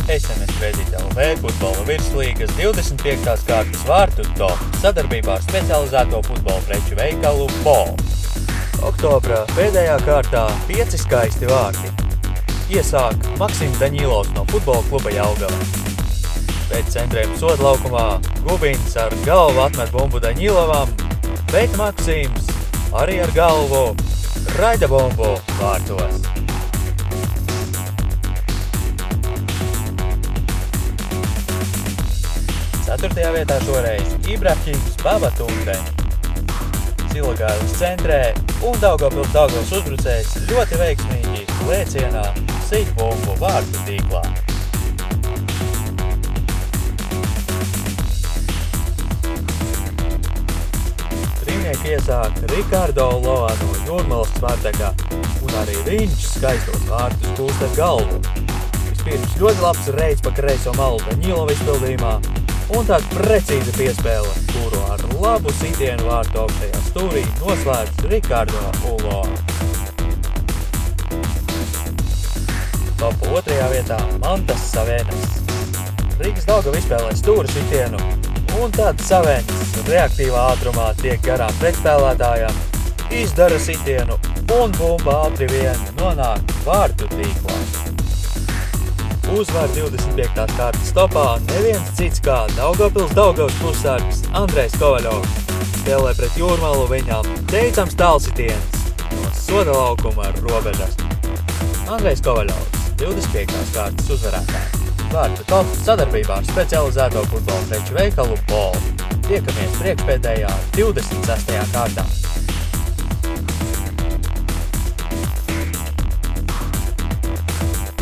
SMS Kredīt LV futbola virslīgas 25. kārtas vārtu top sadarbībā ar specializēto futbola preču veikalu BOL. Oktobra pēdējā kārtā 5 skaisti vārti. Iesāk Maksims Daņilovs no futbola kluba Jelgava. Pēc centrējuma soda laukumā Gubins ar galvu atmet bumbu Daņilovam, bet Maksims arī ar galvu raida bumbu vārtos. 4. vietā šoreiz Ibrahims Babatunde. Silagailis centrē un Daugavpils uzbrucējs ļoti veiksmīgi lēcienā sit bumbu vārtu tīklā. Trīnieki iesāk Rikardo Loa no Jūrmalas Spartaka, un arī viņš skaistos vārtus kūst ar galvu. Vispirms ļoti labs reids pa kreiso malu Daņilova izpildījumā, un tāda precīza piespēle, kuru ar labu sitienu vārtu augšējā stūrī noslēdz Rikardo Ulo. Topu 2. vietā Mantas Savēnas. Rīgas Daugava izspēlē stūra sitienu, un tad Savēnas reaktīvā ātrumā tiek garām pretspēlētājām, izdara sitienu, un bumba ātri vien nonāk vārtu tīklā. Uzvar 25. kārtas topā neviens cits kā Daugavpils pussargs Andrejs Kovaļovs. Spēlē pret Jūrmalu viņam teicams tālsitiens no soda laukuma ar robežas. Andrejs Kovaļovs, 25. kārtas uzvarētājs. Vārtu top sadarbībā ar specializēto futbola preču veikalu BOL. Tiekamies priekšpēdējā 26. kārtā.